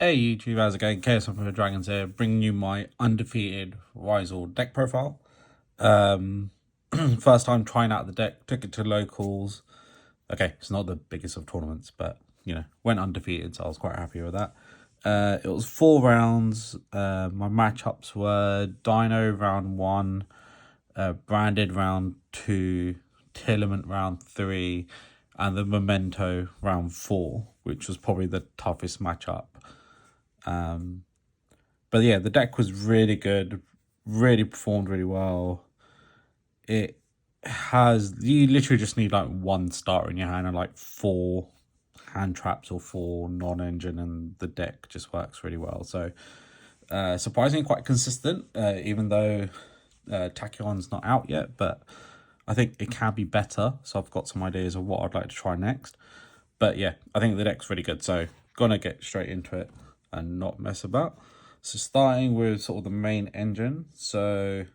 Hey YouTube, how's it going? Chaos of the Dragons here, bringing you my Undefeated Ryzeal deck profile. First time trying out the deck, took it to locals. Okay, it's not the biggest of tournaments, but you know, went undefeated, so I was quite happy with that. It was 4 rounds. My matchups were Dino round 1, Branded round 2, Tearlaments round 3, and the Memento round 4, which was probably the toughest matchup. But yeah, the deck was really good, really performed really well. It has, you literally just need like one starter in your hand and like 4 hand traps or 4 non-engine, and the deck just works really well. So surprisingly quite consistent, even though Tachyon's not out yet, but I think it can be better. So I've got some ideas of what I'd like to try next. But yeah, I think the deck's really good. So gonna get straight into it and not mess about. So starting with sort of the main engine. So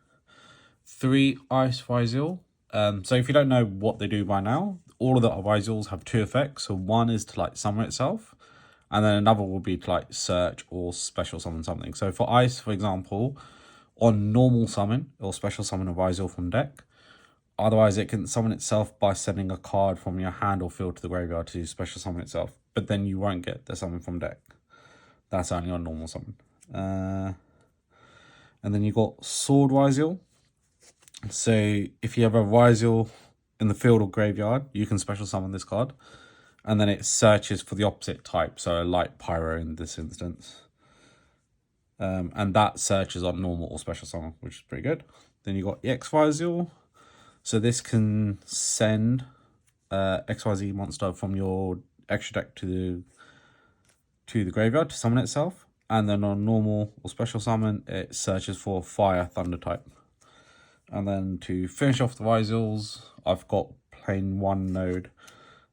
3 Ice Ryzeal. So if you don't know what they do by now, all of the Ryzeals have 2 effects. So one is to like summon itself, and then another will be to like search or special summon something. So for Ice, for example, on normal summon, it will special summon a Ryzeal from deck. Otherwise, it can summon itself by sending a card from your hand or field to the graveyard to special summon itself. But then you won't get the summon from deck. That's only on normal summon. And then you got Sword Ryzeal. So if you have a Ryzeal in the field or graveyard, you can special summon this card. And then it searches for the opposite type, so a light pyro in this instance. And that searches on normal or special summon, which is pretty good. Then you got X Ryzeal. So this can send XYZ monster from your extra deck to the graveyard to summon itself. And then on normal or special summon, it searches for fire thunder type. And then to finish off the Ryzeals, I've got plain 1 node.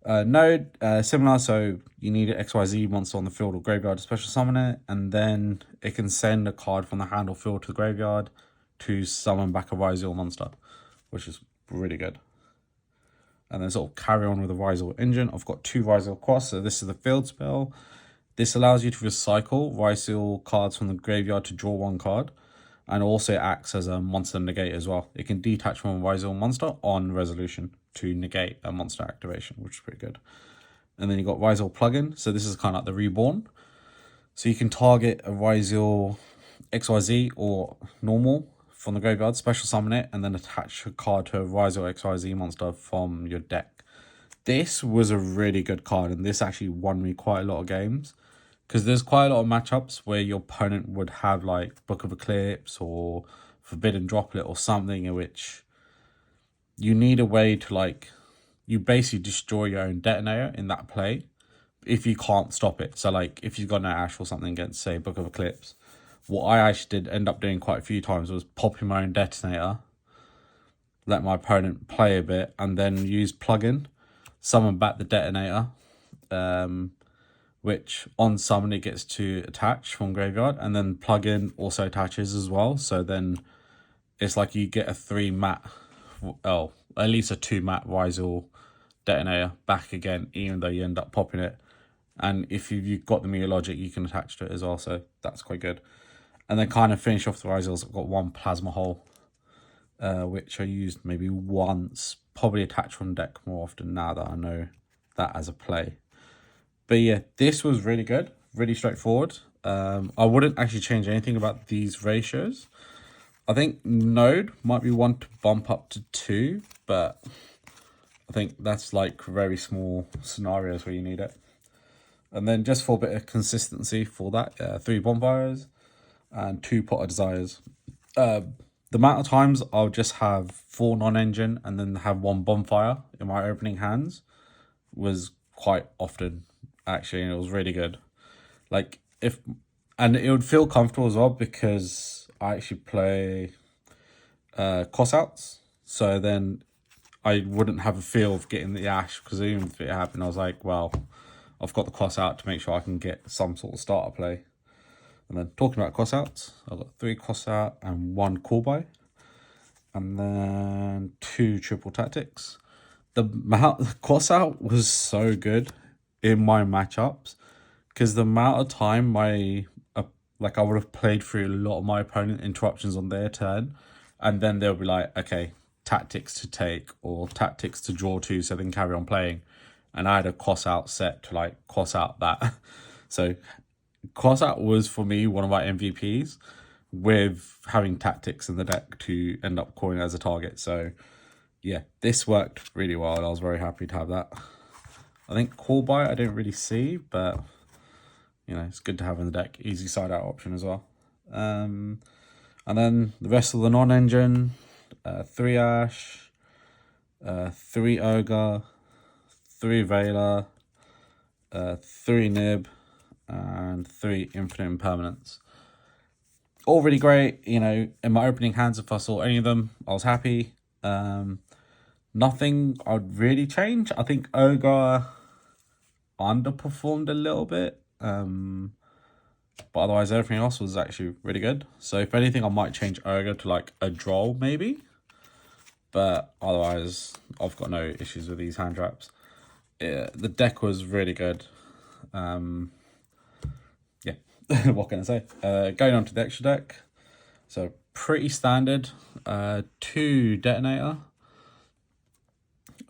Similar, so you need an XYZ monster on the field or graveyard to special summon it, and then it can send a card from the hand or field to the graveyard to summon back a Ryzeal monster, which is really good. And then sort of carry on with the Ryzeal engine. I've got 2 Ryzeal Cross, so this is the field spell. This allows you to recycle Ryzeal cards from the graveyard to draw 1 card, and also acts as a monster negate as well. It can detach from a Ryzeal monster on resolution to negate a monster activation, which is pretty good. And then you got Ryzeal plugin, so this is kind of like the reborn. So you can target a Ryzeal XYZ or normal from the graveyard, special summon it, and then attach a card to a Ryzeal XYZ monster from your deck. This was a really good card, and this actually won me quite a lot of games, because there's quite a lot of matchups where your opponent would have like Book of Eclipse or Forbidden Droplet or something in which you need a way to like, you basically destroy your own detonator in that play if you can't stop it. So like if you've got an Ash or something against, say, Book of Eclipse, what I actually did end up doing quite a few times was popping my own detonator, let my opponent play a bit, and then use plugin, summon back the detonator, which on summon it gets to attach from graveyard, and then plugin also attaches as well. So then it's like you get a 3 mat, oh, at least a 2 mat Ryzeal detonator back again, even though you end up popping it. And if you've got the Meteor Logic, you can attach to it as well, so that's quite good. And then kind of finish off the Ryzeals, I've got 1 Plasma Hole, which I used maybe once, probably attached from deck more often now that I know that as a play. But yeah, this was really good, really straightforward. I wouldn't actually change anything about these ratios. I think node might be 1 to bump up to 2, but I think that's like very small scenarios where you need it. And then just for a bit of consistency for that, 3 bonfires and 2 pot of desires. The amount of times I'll just have 4 non-engine and then have 1 bonfire in my opening hands was quite often, actually, and it was really good. Like and it would feel comfortable as well because I actually play cross outs, so then I wouldn't have a feel of getting the Ash, because even if it happened, I was like, well, I've got the cross out to make sure I can get some sort of starter play. And then talking about cross outs, I've got 3 cross out and 1 call by, and then 2 triple tactics. The cross out was so good in my matchups because the amount of time like I would have played through a lot of my opponent interruptions on their turn, and then they'll be like, okay, tactics to take or tactics to draw to, so they can carry on playing. And I had a cross out set to like cross out that. So cross out was for me one of my MVPs, with having tactics in the deck to end up calling as a target. So yeah, this worked really well, and I was very happy to have that. I think call by I didn't really see, but you know, it's good to have in the deck. Easy side out option as well. And then the rest of the non-engine, 3 Ash, 3 Ogre, 3 Veiler, 3 Nib, and 3 Infinite Impermanence. All really great. You know, in my opening hands, if I saw any of them, I was happy. Nothing I'd really change. I think Ogre underperformed a little bit. But otherwise everything else was actually really good. So if anything, I might change Ogre to like a Droll maybe. But otherwise, I've got no issues with these hand traps. Yeah, the deck was really good. Yeah, what can I say? Going on to the extra deck. So pretty standard. 2 Detonator.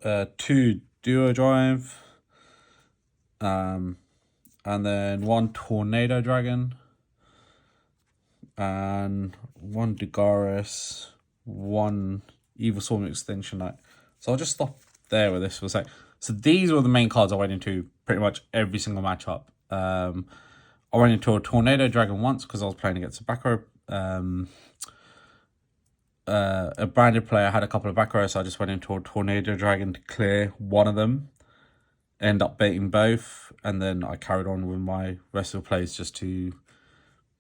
2 Duo Drive. And then 1 Tornado Dragon. And 1 Dugaris. 1 Evil Storm Extinction Knight. So I'll just stop there with this for a sec. So these were the main cards I went into pretty much every single matchup. I went into a Tornado Dragon once because I was playing against a back row. A branded player had a couple of back rows, so I just went into a Tornado Dragon to clear one of them. End up baiting both, and then I carried on with my rest of the plays just to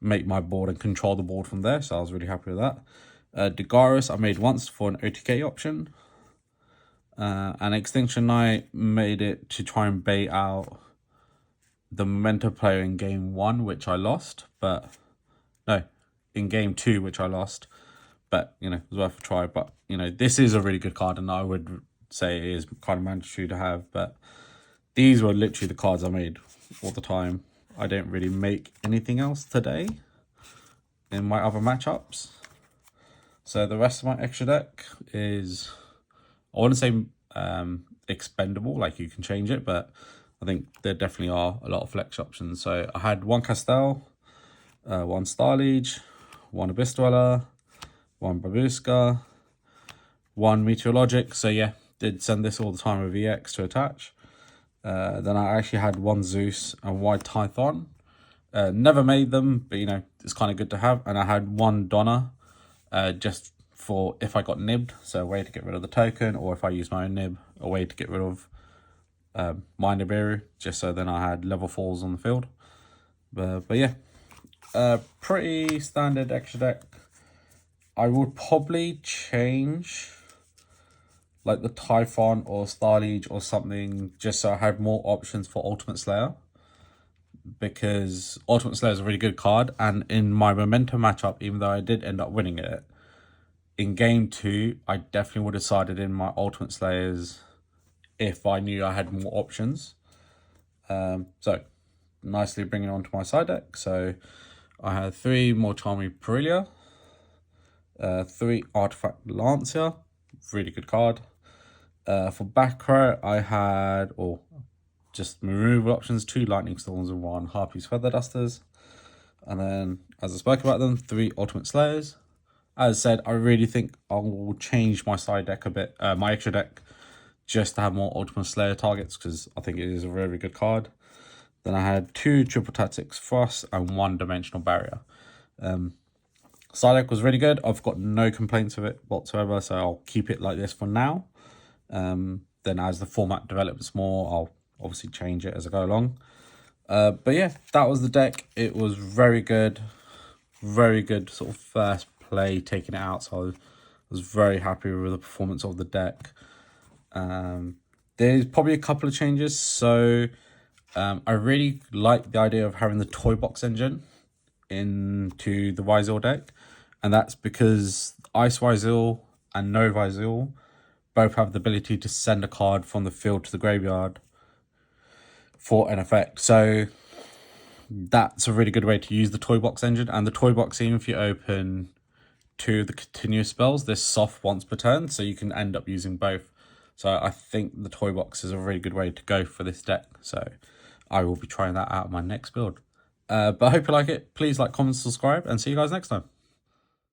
make my board and control the board from there. So I was really happy with that. Dugaris I made once for an OTK option. And Extinction Knight made it to try and bait out the Memento player in game 1, which I lost, but no, in game 2, which I lost. But you know, it was worth a try. But you know, this is a really good card, and I would say it is kind of mandatory to have. But these were literally the cards I made all the time. I didn't really make anything else today in my other matchups. So the rest of my extra deck is, I wouldn't say expendable, like you can change it, but I think there definitely are a lot of flex options. So I had 1 Castell, 1 Starliege, 1 Abyss Dweller, 1 Babushka, 1 Meteorologic. So yeah, did send this all the time with EX to attach. Then I actually had 1 Zeus and 1 Tython. Never made them, but you know, it's kind of good to have. And I had 1 Donna, just for if I got nibbed, so a way to get rid of the token, or if I use my own nib, a way to get rid of my Nibiru, just so then I had level 4s on the field. But yeah, pretty standard extra deck. I would probably change like the Typhon or Starliege or something, just so I had more options for Ultimate Slayer, because Ultimate Slayer is a really good card, and in my Memento matchup, even though I did end up winning it, in game 2, I definitely would have sided in my Ultimate Slayers if I knew I had more options. So nicely bringing it onto my side deck. So I had 3 more Charmy Perilia, 3 Artifact Lancia, really good card. For back row, I had, or just removal options, 2 Lightning Storms and 1 Harpy's Feather Dusters. And then, as I spoke about them, 3 Ultimate Slayers. As I said, I really think I will change my side deck a bit, my extra deck, just to have more Ultimate Slayer targets, because I think it is a very good card. Then I had 2 Triple Tactics Frost and 1 Dimensional Barrier. Side deck was really good. I've got no complaints with it whatsoever, so I'll keep it like this for now. Then as the format develops more, I'll obviously change it as I go along. But yeah, that was the deck. It was very good sort of first play taking it out, so I was very happy with the performance of the deck. There's probably a couple of changes. So I really like the idea of having the toy box engine into the Ryzeal deck, and that's because Ice Ryzeal and No Ryzeal both have the ability to send a card from the field to the graveyard for an effect. So that's a really good way to use the toy box engine. And the toy box, even if you open 2 of the continuous spells, they're soft once per turn, so you can end up using both. So I think the toy box is a really good way to go for this deck. So I will be trying that out in my next build. But I hope you like it. Please like, comment, subscribe, and see you guys next time.